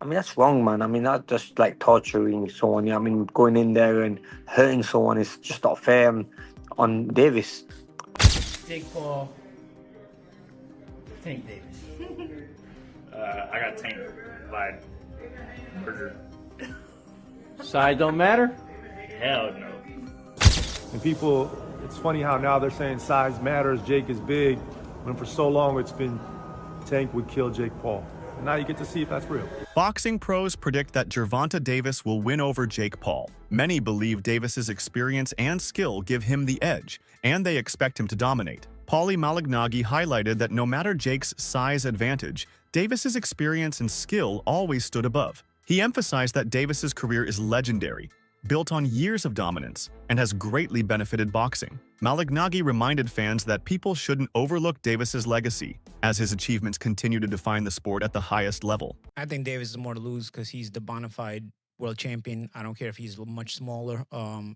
mean, that's wrong, man. I mean, that's just like torturing someone. Yeah, I mean, going in there and hurting someone is just not fair on Davis. Jake Paul, Tank Davis. I got Tank by murder. Side don't matter? Hell no. And people, it's funny how now they're saying size matters, Jake is big, when for so long it's been Tank would kill Jake Paul. And now you get to see if that's real. Boxing pros predict that Gervonta Davis will win over Jake Paul. Many believe Davis's experience and skill give him the edge, and they expect him to dominate. Paulie Malignaggi highlighted that no matter Jake's size advantage, Davis's experience and skill always stood above. He emphasized that Davis's career is legendary, built on years of dominance, and has greatly benefited boxing. Malignaggi reminded fans that people shouldn't overlook Davis's legacy, as his achievements continue to define the sport at the highest level. I think Davis is more to lose because he's the bona fide world champion. I don't care if he's much smaller. I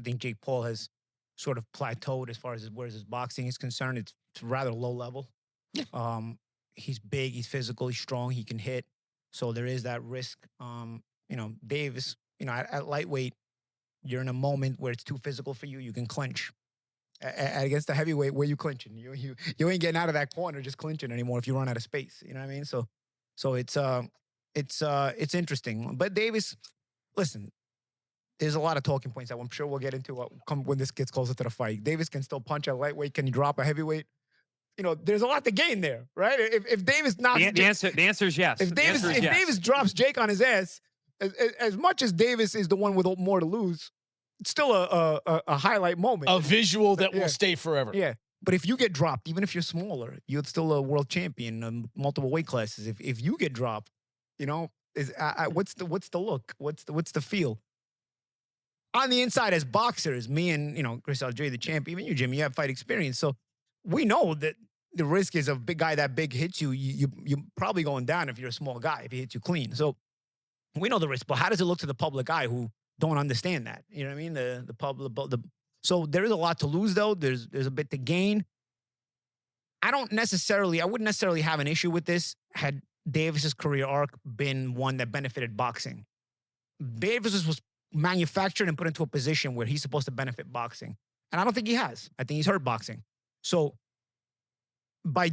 think Jake Paul has sort of plateaued as far as where his boxing is concerned. It's rather low level. Yeah. He's big, he's physical, he's strong, he can hit. So there is that risk. Davis, at lightweight, you're in a moment where it's too physical for you. You can clinch. Against the heavyweight, where you clinching? You ain't getting out of that corner just clinching anymore if you run out of space. You know what I mean? So it's interesting. But Davis, listen, there's a lot of talking points that I'm sure we'll get into when this gets closer to the fight. Davis can still punch at lightweight. Can he drop a heavyweight? There's a lot to gain there, right? If Davis knocks The answer is yes. If Davis drops Jake on his ass, as much as Davis is the one with more to lose, it's still a highlight moment. A visual that will stay forever. Yeah. But if you get dropped, even if you're smaller, you're still a world champion in multiple weight classes. If you get dropped, what's the look? What's the feel? On the inside, as boxers, me and Chris Algieri, the champ, even you, Jimmy, you have fight experience, so we know that the risk is a big guy that big hits you. You're probably going down if you're a small guy if he hits you clean. So we know the risk, but how does it look to the public eye who don't understand that? You know what I mean? The public. So there is a lot to lose, though. There's a bit to gain. I wouldn't necessarily have an issue with this had Davis's career arc been one that benefited boxing. Davis was manufactured and put into a position where he's supposed to benefit boxing. And I don't think he has. I think he's hurt boxing. So by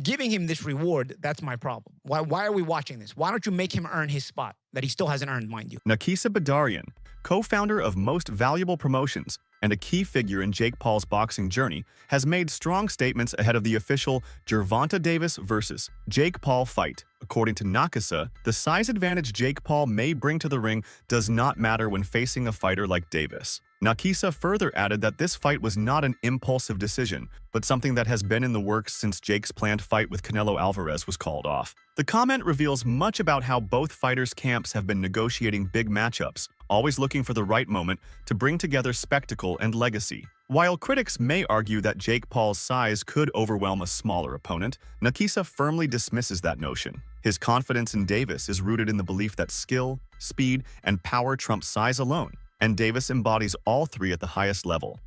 giving him this reward, that's my problem. Why are we watching this? Why don't you make him earn his spot that he still hasn't earned, mind you? Nakisa Badarian, co-founder of Most Valuable Promotions and a key figure in Jake Paul's boxing journey, has made strong statements ahead of the official Gervonta Davis versus Jake Paul fight. According to Nakisa, the size advantage Jake Paul may bring to the ring does not matter when facing a fighter like Davis. Nakisa further added that this fight was not an impulsive decision, but something that has been in the works since Jake's planned fight with Canelo Alvarez was called off. The comment reveals much about how both fighters' camps have been negotiating big matchups, always looking for the right moment to bring together spectacle and legacy. While critics may argue that Jake Paul's size could overwhelm a smaller opponent, Nakisa firmly dismisses that notion. His confidence in Davis is rooted in the belief that skill, speed, and power trump size alone, and Davis embodies all three at the highest level.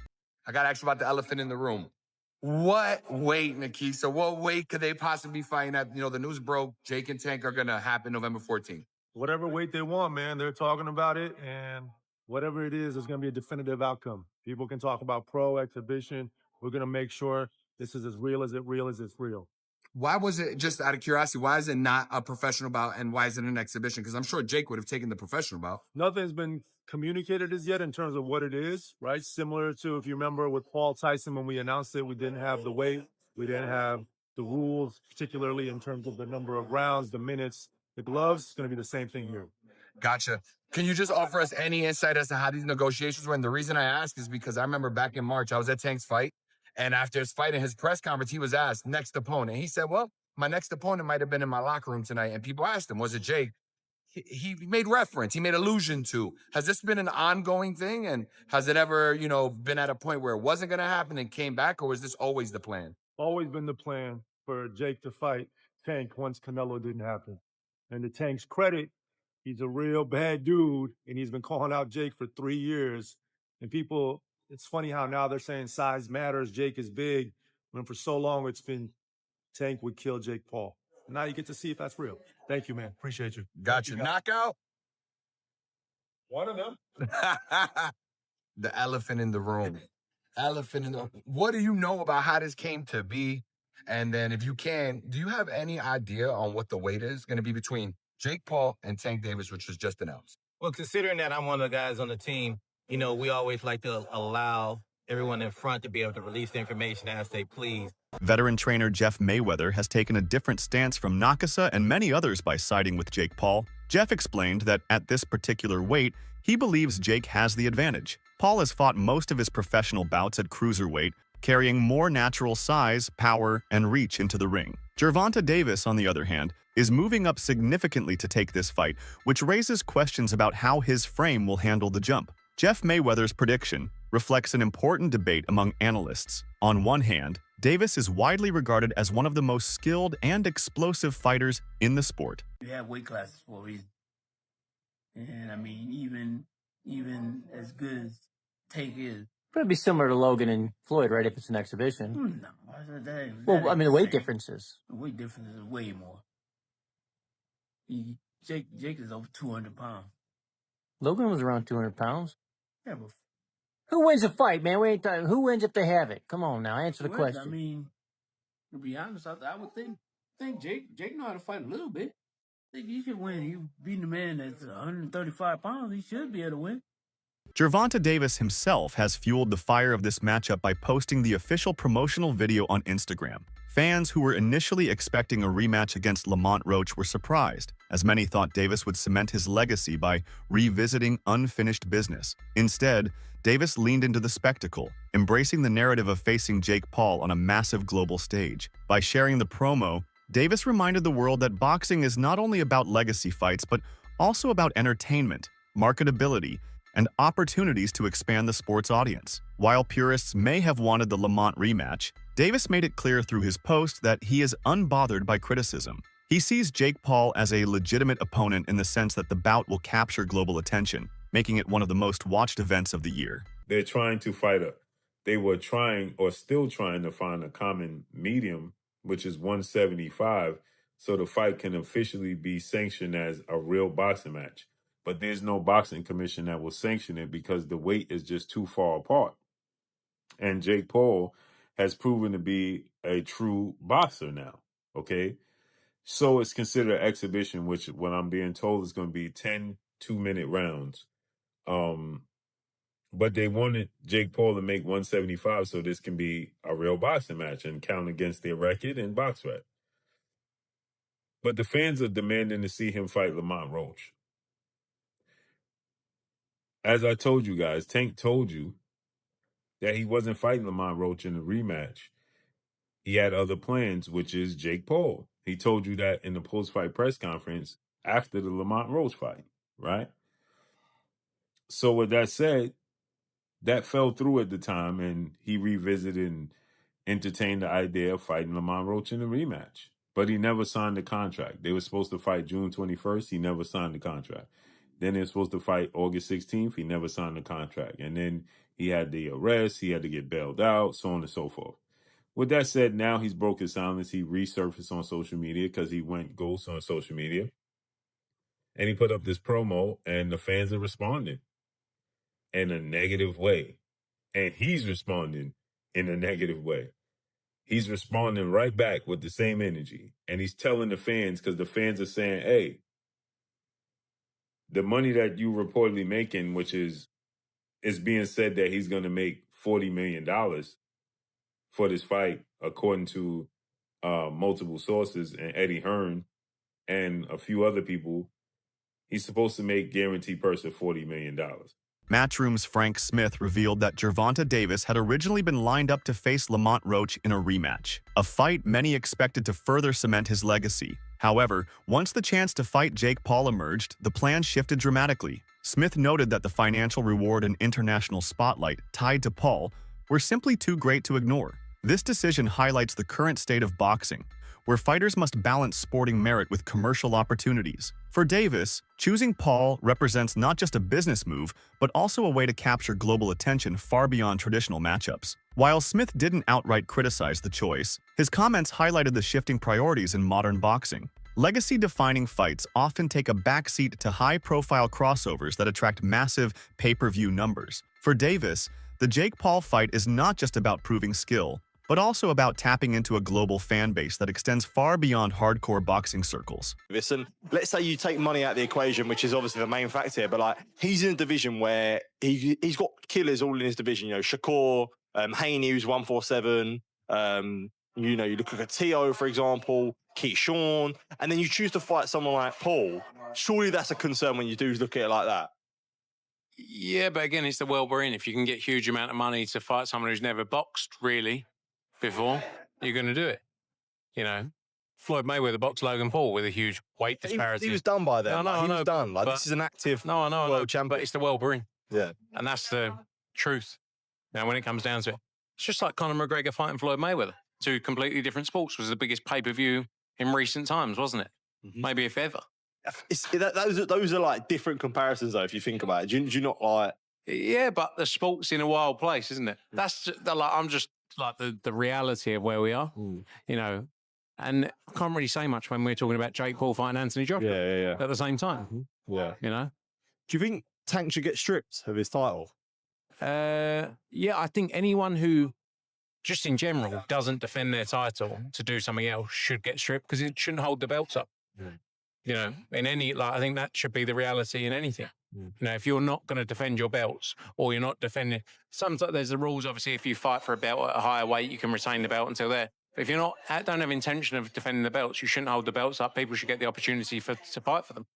I got to ask you about the elephant in the room. What weight, Nakisa, what weight could they possibly be fighting at? The news broke, Jake and Tank are going to happen November 14th. Whatever weight they want, man, they're talking about it, and whatever it is, there's going to be a definitive outcome. People can talk about pro, exhibition. We're going to make sure this is as real as it's real. Why was it, just out of curiosity, why is it not a professional bout and why is it an exhibition? Because I'm sure Jake would have taken the professional bout. Nothing's been communicated as yet in terms of what it is, right? Similar to, if you remember, with Paul Tyson, when we announced it, we didn't have the weight. We didn't have the rules, particularly in terms of the number of rounds, the minutes, the gloves. It's going to be the same thing here. Gotcha. Can you just offer us any insight as to how these negotiations were? And the reason I ask is because I remember back in March, I was at Tank's fight. And after his fight in his press conference, he was asked, next opponent. He said, well, my next opponent might have been in my locker room tonight. And people asked him, was it Jake? He made reference. He made allusion to. Has this been an ongoing thing? And has it ever, been at a point where it wasn't going to happen and came back? Or was this always the plan? Always been the plan for Jake to fight Tank once Canelo didn't happen. And to Tank's credit, he's a real bad dude. And he's been calling out Jake for 3 years. And people, it's funny how now they're saying size matters, Jake is big, when for so long it's been Tank would kill Jake Paul. Now you get to see if that's real. Thank you, man. Appreciate you. Gotcha. Knockout. One of them. The elephant in the room. Elephant in the. What do you know about how this came to be? And then, if you can, do you have any idea on what the weight is going to be between Jake Paul and Tank Davis, which was just announced? Well, considering that I'm one of the guys on the team, you know, we always like to allow everyone in front to be able to release the information as they please. Veteran trainer Jeff Mayweather has taken a different stance from Nakasa and many others by siding with Jake Paul. Jeff explained that at this particular weight, he believes Jake has the advantage. Paul has fought most of his professional bouts at cruiserweight, carrying more natural size, power, and reach into the ring. Gervonta Davis, on the other hand, is moving up significantly to take this fight, which raises questions about how his frame will handle the jump. Jeff Mayweather's prediction reflects an important debate among analysts. On one hand, Davis is widely regarded as one of the most skilled and explosive fighters in the sport. You have weight classes for a reason. And I mean, even as good as Tank is. But it'd be similar to Logan and Floyd, right, if it's an exhibition. No. Well, I mean, the weight same. differences. The weight difference is way more. Jake is over 200 pounds. Logan was around 200 pounds. Yeah, but Who wins a fight, man? We ain't talking, who wins if they have it? Come on now, answer the question. I mean, to be honest, I would think Jake know how to fight a little bit. I think he should win. You beating a man that's 135 pounds, he should be able to win. Gervonta Davis himself has fueled the fire of this matchup by posting the official promotional video on Instagram. Fans who were initially expecting a rematch against Lamont Roach were surprised, as many thought Davis would cement his legacy by revisiting unfinished business. Instead, Davis leaned into the spectacle, embracing the narrative of facing Jake Paul on a massive global stage. By sharing the promo, Davis reminded the world that boxing is not only about legacy fights, but also about entertainment, marketability, and opportunities to expand the sport's audience. While purists may have wanted the Lamont rematch, Davis made it clear through his post that he is unbothered by criticism. He sees Jake Paul as a legitimate opponent in the sense that the bout will capture global attention, making it one of the most watched events of the year. They're trying to fight they were trying or still trying to find a common medium, which is 175, so the fight can officially be sanctioned as a real boxing match. But there's no boxing commission that will sanction it because the weight is just too far apart. And Jake Paul has proven to be a true boxer now, okay? So it's considered an exhibition, which what I'm being told is going to be 10 2-minute rounds. But they wanted Jake Paul to make 175 so this can be a real boxing match and count against their record and box rep. But the fans are demanding to see him fight Lamont Roach. As I told you guys, Tank told you that he wasn't fighting Lamont Roach in the rematch. He had other plans, which is Jake Paul. He told you that in the post-fight press conference after the Lamont Roach fight, right? So with that said, that fell through at the time, and he revisited and entertained the idea of fighting Lamont Roach in the rematch. But he never signed the contract. They were supposed to fight June 21st. He never signed the contract. Then they were supposed to fight August 16th. He never signed the contract. And then he had the arrest. He had to get bailed out, so on and so forth. With that said, now he's broke his silence. He resurfaced on social media because he went ghost on social media. And he put up this promo, and the fans are responding in a negative way. And he's responding in a negative way. He's responding right back with the same energy. And he's telling the fans, because the fans are saying, hey, the money that you reportedly making, which is being said that he's going to make $40 million for this fight, according to multiple sources and Eddie Hearn and a few other people. He's supposed to make guaranteed purse of $40 million. Matchroom's Frank Smith revealed that Gervonta Davis had originally been lined up to face Lamont Roach in a rematch, a fight many expected to further cement his legacy. However, once the chance to fight Jake Paul emerged, the plan shifted dramatically. Smith noted that the financial reward and international spotlight tied to Paul were simply too great to ignore. This decision highlights the current state of boxing, where fighters must balance sporting merit with commercial opportunities. For Davis, choosing Paul represents not just a business move, but also a way to capture global attention far beyond traditional matchups. While Smith didn't outright criticize the choice, his comments highlighted the shifting priorities in modern boxing. Legacy-defining fights often take a backseat to high-profile crossovers that attract massive pay-per-view numbers. For Davis, the Jake Paul fight is not just about proving skill, but also about tapping into a global fan base that extends far beyond hardcore boxing circles. And let's say you take money out of the equation, which is obviously the main factor here, but like he's in a division where he's got killers all in his division. You know, Shakur, Haney, who's 147. You know, you look at T.O., for example, Keyshawn, and then you choose to fight someone like Paul. Surely that's a concern when you do look at it like that. Yeah, but again, it's the world we're in. If you can get a huge amount of money to fight someone who's never boxed, really, before, you're going to do it. You know, Floyd Mayweather boxed Logan Paul with a huge weight disparity. He was done by then. I He know, was done. Like, this is an active world champion. But it's the world we're in. Yeah. And that's the truth. Now, when it comes down to it, it's just like Conor McGregor fighting Floyd Mayweather. Two completely different sports. Was the biggest pay-per-view in recent times, wasn't it? Maybe if ever. Those are like different comparisons, though, if you think about it. Do you not like... Yeah, but the sport's in a wild place, isn't it? That's just, like, I'm just like the reality of where we are, you know. And I can't really say much when we're talking about Jake Paul fighting Anthony Joshua at the same time. Yeah. You know? Do you think Tank should get stripped of his title? Yeah, I think anyone who, just in general, doesn't defend their title to do something else should get stripped because it shouldn't hold the belts up. You know, in any, like, I think that should be the reality in anything. You know, if you're not going to defend your belts or you're not defending, sometimes there's the rules, obviously, if you fight for a belt at a higher weight, you can retain the belt until there. But if you're not, don't have intention of defending the belts, you shouldn't hold the belts up. People should get the opportunity to fight for them.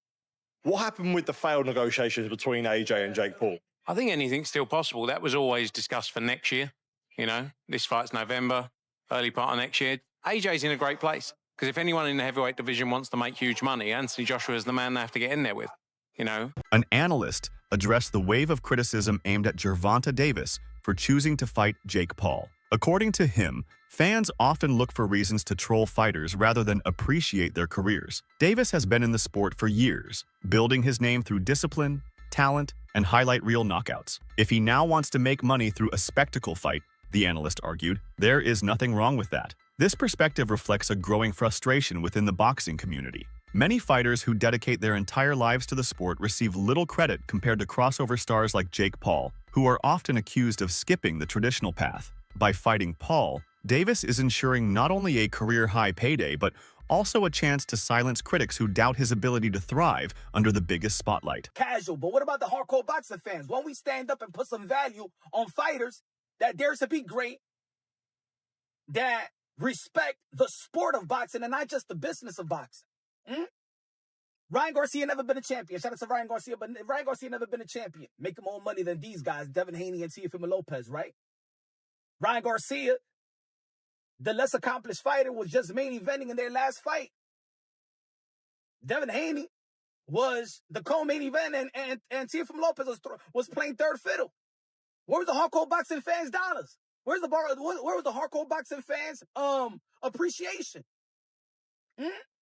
What happened with the failed negotiations between AJ and Jake Paul? I think anything's still possible. That was always discussed for next year. You know, this fight's November, early part of next year. AJ's in a great place because if anyone in the heavyweight division wants to make huge money, Anthony Joshua is the man they have to get in there with, you know. An analyst addressed the wave of criticism aimed at Gervonta Davis for choosing to fight Jake Paul. According to him, fans often look for reasons to troll fighters rather than appreciate their careers. Davis has been in the sport for years, building his name through discipline, talent, and highlight reel knockouts. If he now wants to make money through a spectacle fight, the analyst argued, there is nothing wrong with that. This perspective reflects a growing frustration within the boxing community. Many fighters who dedicate their entire lives to the sport receive little credit compared to crossover stars like Jake Paul, who are often accused of skipping the traditional path. By fighting Paul, Davis is ensuring not only a career-high payday, but also a chance to silence critics who doubt his ability to thrive under the biggest spotlight. Casual, but what about the hardcore boxing fans? Won't we stand up and put some value on fighters that dare to be great, that respect the sport of boxing and not just the business of boxing? Ryan Garcia never been a champion. Shout out to Ryan Garcia, but Ryan Garcia never been a champion. Making more money than these guys, Devin Haney and Teofimo Lopez, right? Ryan Garcia, the less accomplished fighter, was just main eventing in their last fight. Devin Haney was the co-main event, and Teofimo Lopez was playing third fiddle. Where was the hardcore boxing fans' dollars? Where was the hardcore boxing fans' appreciation?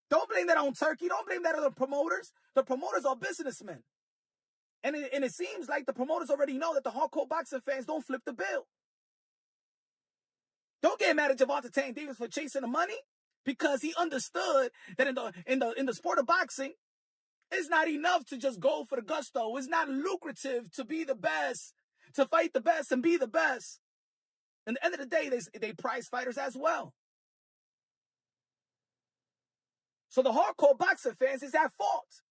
Don't blame that on Turkey. Don't blame that on the promoters. The promoters are businessmen. And it seems like the promoters already know that the hardcore boxing fans don't flip the bill. Don't get mad at Gervonta Davis for chasing the money, because he understood that in the sport of boxing, it's not enough to just go for the gusto. It's not lucrative to be the best, to fight the best and be the best. At the end of the day, they prize fighters as well. So the hardcore boxing fans is at fault.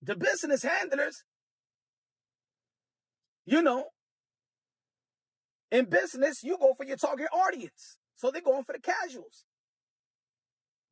The business handlers, you know, in business, you go for your target audience. So they're going for the casuals.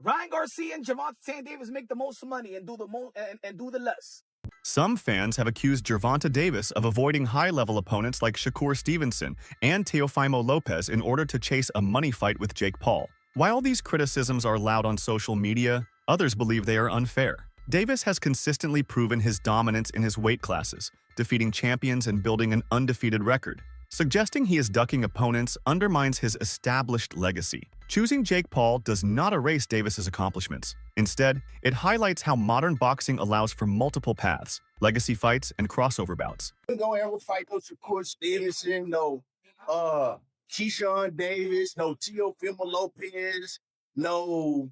Ryan Garcia and Gervonta Davis make the most money and do the less. Some fans have accused Gervonta Davis of avoiding high-level opponents like Shakur Stevenson and Teofimo Lopez in order to chase a money fight with Jake Paul. While these criticisms are loud on social media, others believe they are unfair. Davis has consistently proven his dominance in his weight classes, defeating champions and building an undefeated record. Suggesting he is ducking opponents undermines his established legacy. Choosing Jake Paul does not erase Davis's accomplishments. Instead, it highlights how modern boxing allows for multiple paths, legacy fights, and crossover bouts. Go ahead with fight no Shakur Stevenson, no Keyshawn Davis, no Teofimo Lopez, no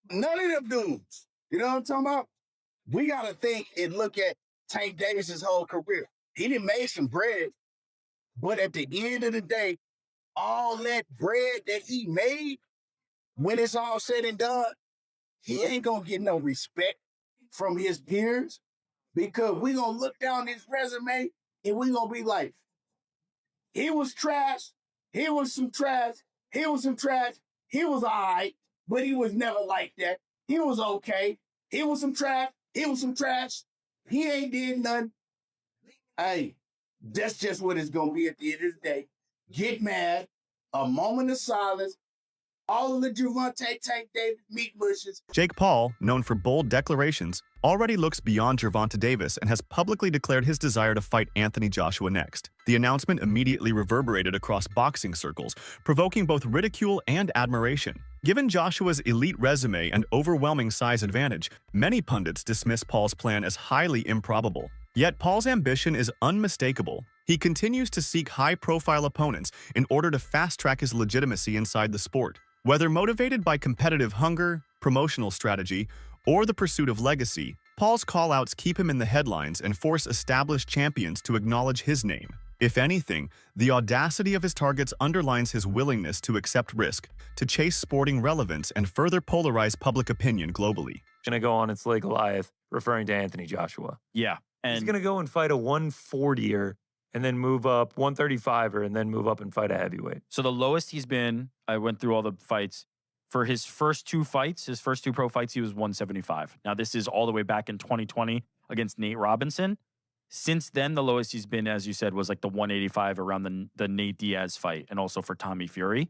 none of them dudes. You know what I'm talking about? We got to think and look at Tank Davis's whole career. He done made some bread, but at the end of the day, all that bread that he made, when it's all said and done, he ain't gonna get no respect from his peers because we gonna look down his resume and we gonna be like, he was trash, he was some trash, he was some trash, he was all right, but he was never like that. He was okay. He was some trash, he was some trash. He ain't did nothing. Hey, that's just what it's gonna be at the end of the day. Get mad, a moment of silence, all of the Gervonta Tank Davis meat bushes. Jake Paul, known for bold declarations, already looks beyond Gervonta Davis and has publicly declared his desire to fight Anthony Joshua next. The announcement immediately reverberated across boxing circles, provoking both ridicule and admiration. Given Joshua's elite resume and overwhelming size advantage, many pundits dismiss Paul's plan as highly improbable. Yet Paul's ambition is unmistakable. He continues to seek high-profile opponents in order to fast-track his legitimacy inside the sport. Whether motivated by competitive hunger, promotional strategy, or the pursuit of legacy, Paul's call-outs keep him in the headlines and force established champions to acknowledge his name. If anything, the audacity of his targets underlines his willingness to accept risk, to chase sporting relevance, and further polarize public opinion globally. Going to go on its Slay Goliath, referring to Anthony Joshua. Yeah. He's going to go and fight a 140er and then move up 135er and then move up and fight a heavyweight. So the lowest he's been, I went through all the fights. For his first two fights, his first two pro fights, he was 175. Now, this is all the way back in 2020 against Nate Robinson. Since then, the lowest he's been, as you said, was like the 185 around the Nate Diaz fight and also for Tommy Fury.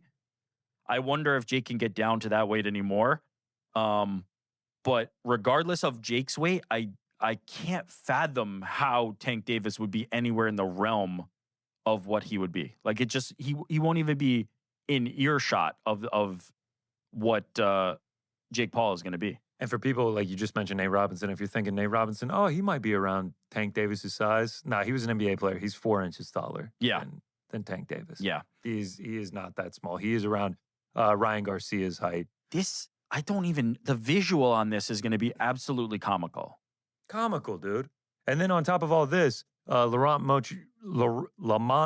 I wonder if Jake can get down to that weight anymore. But regardless of Jake's weight, I can't fathom how Tank Davis would be anywhere in the realm of what he would be. Like, it just, he won't even be in earshot of what Jake Paul is going to be. And for people, like you just mentioned Nate Robinson, if you're thinking Nate Robinson, oh, he might be around Tank Davis's size. Nah, he was an NBA player. He's 4 inches taller than Tank Davis. Yeah. He is not that small. He is around Ryan Garcia's height. The visual on this is going to be absolutely comical. Comical, dude. And then on top of all this, Lamont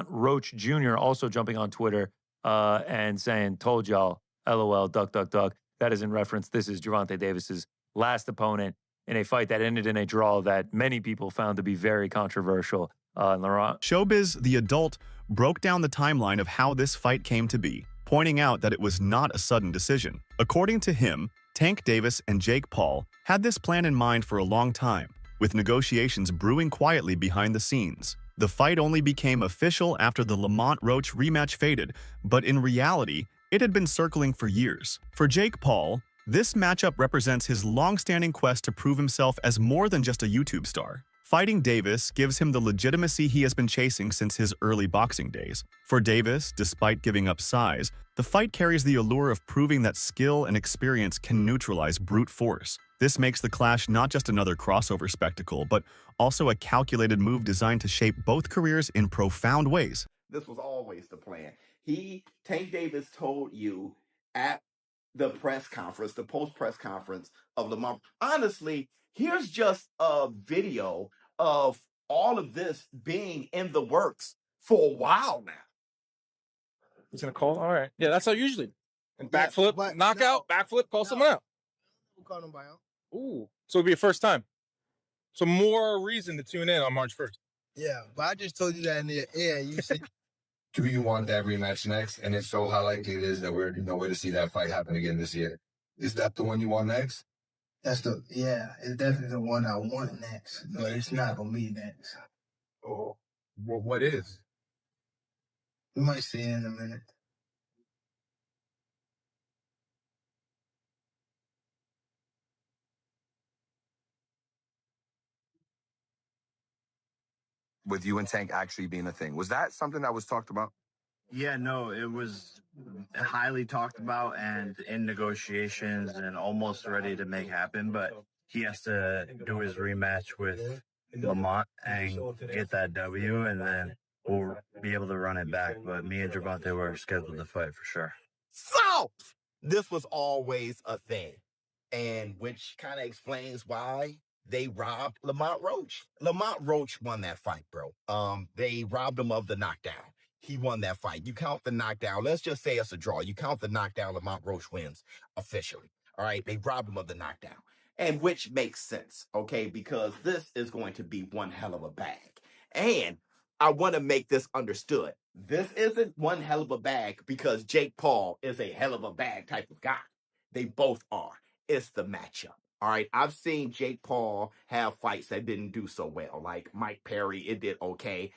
Roach Jr. also jumping on Twitter and saying, told y'all, LOL, duck, duck, duck. That is in reference. This is Gervonta Davis's last opponent in a fight that ended in a draw that many people found to be very controversial. Showbiz, the adult, broke down the timeline of how this fight came to be, pointing out that it was not a sudden decision. According to him, Tank Davis and Jake Paul had this plan in mind for a long time, with negotiations brewing quietly behind the scenes. The fight only became official after the Lamont Roach rematch faded, but in reality, it had been circling for years. For Jake Paul, this matchup represents his long-standing quest to prove himself as more than just a YouTube star. Fighting Davis gives him the legitimacy he has been chasing since his early boxing days. For Davis, despite giving up size, the fight carries the allure of proving that skill and experience can neutralize brute force. This makes the clash not just another crossover spectacle, but also a calculated move designed to shape both careers in profound ways. This was always the plan. Tank Davis told you at the press conference, the post-press conference of Lamont. Honestly, here's just a video of all of this being in the works for a while now. He's gonna call. All right. Yeah, that's how usually. And backflip, knockout, backflip, call someone out. We'll call him by out. Ooh. So it'll be a first time. So more reason to tune in on March 1st. Yeah, but I just told you that in the air. You said, Do you want that rematch next? And if so, how likely it is that we're no way to see that fight happen again this year? Is that the one you want next? it's definitely the one I want next, but it's not gonna be next. Oh, well, what is? You might see it in a minute. With you and Tank actually being a thing. Was that something that was talked about? Yeah, no, it was highly talked about and in negotiations and almost ready to make happen, but he has to do his rematch with Lamont and get that W, and then we'll be able to run it back. But me and Gervonta were scheduled to fight for sure. So this was always a thing, and which kind of explains why they robbed Lamont Roach. Lamont Roach won that fight, bro. They robbed him of the knockdown. He won that fight. You count the knockdown. Let's just say it's a draw. You count the knockdown. Lamont Roach wins officially. All right. They robbed him of the knockdown, and which makes sense, okay? Because this is going to be one hell of a bag, and I want to make this understood. This isn't one hell of a bag because Jake Paul is a hell of a bag type of guy. They both are. It's the matchup. All right. I've seen Jake Paul have fights that didn't do so well. Like Mike Perry, it did okay.